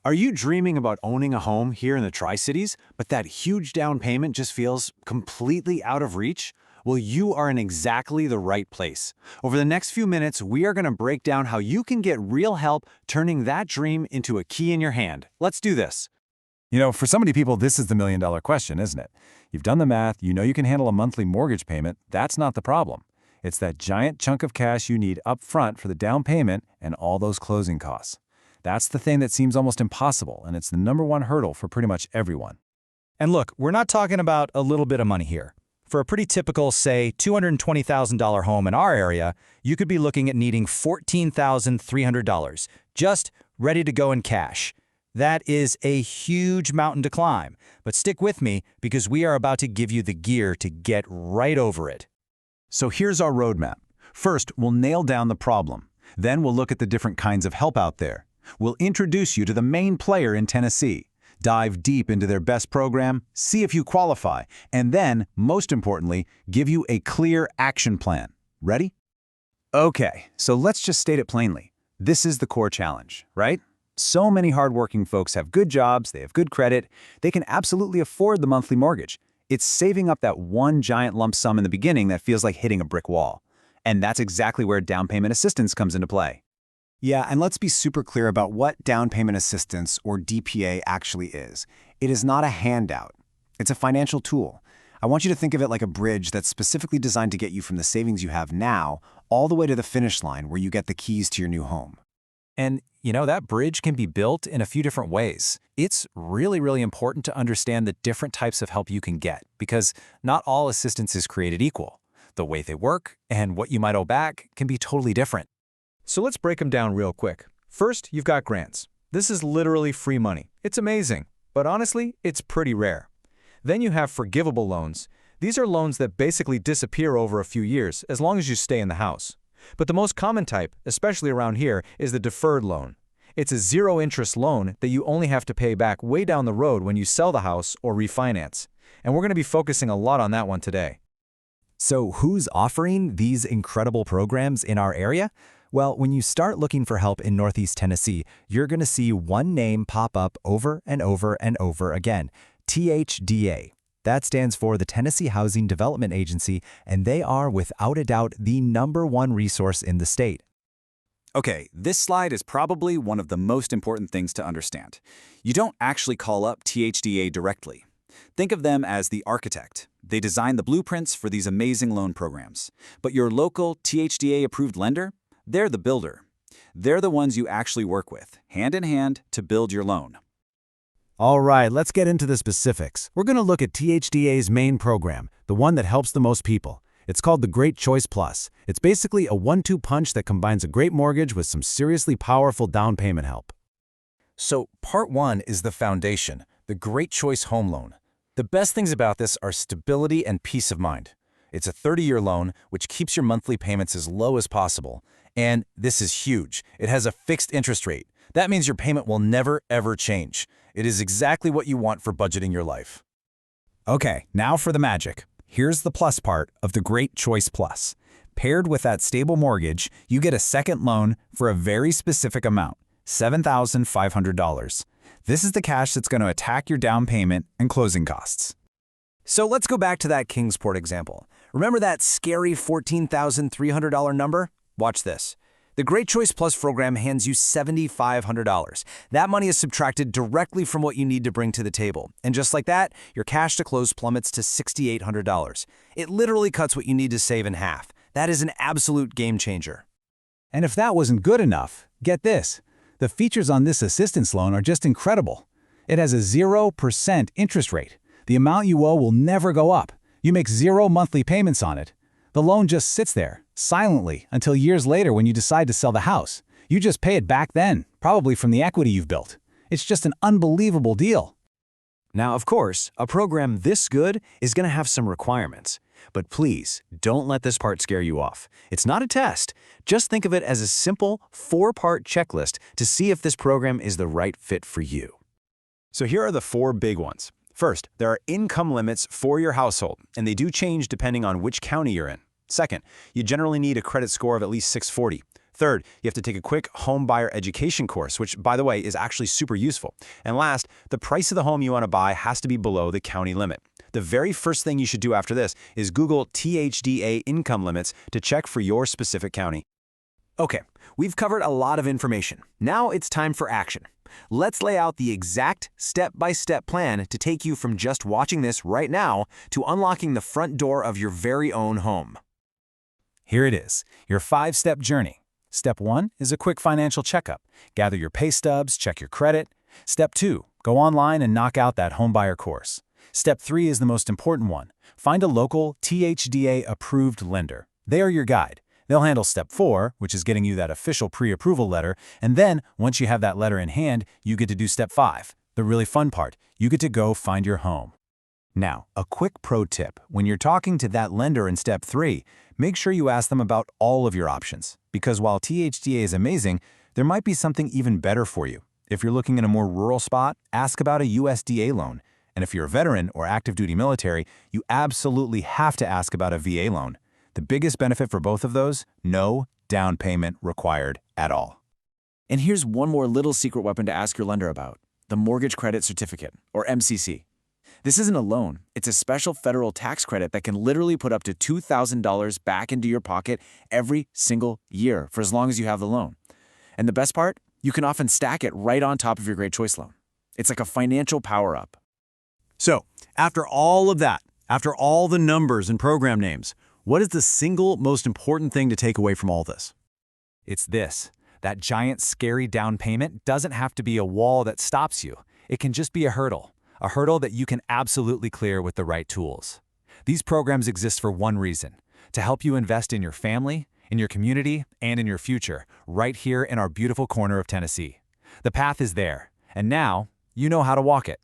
Are you dreaming about owning a home here in the Tri-Cities, but that huge down payment just feels completely out of reach? Well, you are in exactly the right place. Over the next few minutes, we are going to break down how you can get real help turning that dream into a key in your hand. Let's do this. For so many people, this is the million-dollar question, isn't it? You've done the math, you know you can handle a monthly mortgage payment. That's not the problem. It's that giant chunk of cash you need up front for the down payment and all those closing costs. That's the thing that seems almost impossible, and it's the #1 hurdle for pretty much everyone. And look, we're not talking about a little bit of money here. For a pretty typical, say, $220,000 home in our area, you could be looking at needing $14,300, just ready to go in cash. That is a huge mountain to climb, but stick with me because we are about to give you the gear to get right over it. So here's our roadmap. First, we'll nail down the problem. Then we'll look at the different kinds of help out there. We'll introduce you to the main player in Tennessee, dive deep into their best program, see if you qualify, and then, most importantly, give you a clear action plan. Ready? Okay, so let's just state it plainly. This is the core challenge, right? So many hardworking folks have good jobs, they have good credit, they can absolutely afford the monthly mortgage. It's saving up that one giant lump sum in the beginning that feels like hitting a brick wall. And that's exactly where down payment assistance comes into play. Yeah, and let's be super clear about what down payment assistance, or DPA, actually is. It is not a handout. It's a financial tool. I want you to think of it like a bridge that's specifically designed to get you from the savings you have now all the way to the finish line where you get the keys to your new home. And, that bridge can be built in a few different ways. It's really, really important to understand the different types of help you can get because not all assistance is created equal. The way they work and what you might owe back can be totally different. So let's break them down real quick. First, you've got grants. This is literally free money. It's amazing, but honestly, it's pretty rare. Then you have forgivable loans. These are loans that basically disappear over a few years as long as you stay in the house. But the most common type, especially around here, is the deferred loan. It's a zero-interest loan that you only have to pay back way down the road when you sell the house or refinance. And we're going to be focusing a lot on that one today. So who's offering these incredible programs in our area? Well, when you start looking for help in Northeast Tennessee, you're going to see one name pop up over and over and over again, THDA. That stands for the Tennessee Housing Development Agency, and they are, without a doubt, the #1 resource in the state. Okay, this slide is probably one of the most important things to understand. You don't actually call up THDA directly. Think of them as the architect. They design the blueprints for these amazing loan programs. But your local THDA-approved lender? They're the builder. They're the ones you actually work with, hand in hand, to build your loan. All right, let's get into the specifics. We're going to look at THDA's main program, the one that helps the most people. It's called the Great Choice Plus. It's basically a 1-2 punch that combines a great mortgage with some seriously powerful down payment help. So part 1 is the foundation, the Great Choice Home Loan. The best things about this are stability and peace of mind. It's a 30-year loan, which keeps your monthly payments as low as possible. And this is huge. It has a fixed interest rate. That means your payment will never, ever change. It is exactly what you want for budgeting your life. Okay, now for the magic. Here's the plus part of the Great Choice Plus. Paired with that stable mortgage, you get a second loan for a very specific amount, $7,500. This is the cash that's going to attack your down payment and closing costs. So let's go back to that Kingsport example. Remember that scary $14,300 number? Watch this. The Great Choice Plus program hands you $7,500. That money is subtracted directly from what you need to bring to the table. And just like that, your cash to close plummets to $6,800. It literally cuts what you need to save in half. That is an absolute game changer. And if that wasn't good enough, get this. The features on this assistance loan are just incredible. It has a 0% interest rate. The amount you owe will never go up. You make 0 monthly payments on it. The loan just sits there, silently, until years later when you decide to sell the house. You just pay it back then, probably from the equity you've built. It's just an unbelievable deal. Now, of course, a program this good is going to have some requirements. But please, don't let this part scare you off. It's not a test. Just think of it as a simple 4-part checklist to see if this program is the right fit for you. So here are the 4 big ones. First, there are income limits for your household, and they do change depending on which county you're in. Second, you generally need a credit score of at least 640. Third, you have to take a quick home buyer education course, which, by the way, is actually super useful. And last, the price of the home you want to buy has to be below the county limit. The very first thing you should do after this is Google THDA income limits to check for your specific county. Okay, we've covered a lot of information. Now it's time for action. Let's lay out the exact step-by-step plan to take you from just watching this right now to unlocking the front door of your very own home. Here it is, your 5-step journey. Step 1 is a quick financial checkup. Gather your pay stubs, check your credit. Step 2, go online and knock out that homebuyer course. Step 3 is the most important one. Find a local THDA-approved lender. They are your guide. They'll handle Step 4, which is getting you that official pre-approval letter, and then, once you have that letter in hand, you get to do Step 5, the really fun part. You get to go find your home. Now, a quick pro tip. When you're talking to that lender in Step 3, make sure you ask them about all of your options, because while THDA is amazing, there might be something even better for you. If you're looking in a more rural spot, ask about a USDA loan. And if you're a veteran or active duty military, you absolutely have to ask about a VA loan. The biggest benefit for both of those, no down payment required at all. And here's one more little secret weapon to ask your lender about, the Mortgage Credit Certificate, or MCC. This isn't a loan. It's a special federal tax credit that can literally put up to $2,000 back into your pocket every single year for as long as you have the loan. And the best part? You can often stack it right on top of your Great Choice loan. It's like a financial power-up. So, after all of that, after all the numbers and program names, what is the single most important thing to take away from all this? It's this. That giant, scary down payment doesn't have to be a wall that stops you. It can just be a hurdle that you can absolutely clear with the right tools. These programs exist for one reason, to help you invest in your family, in your community, and in your future, right here in our beautiful corner of Tennessee. The path is there, and now you know how to walk it.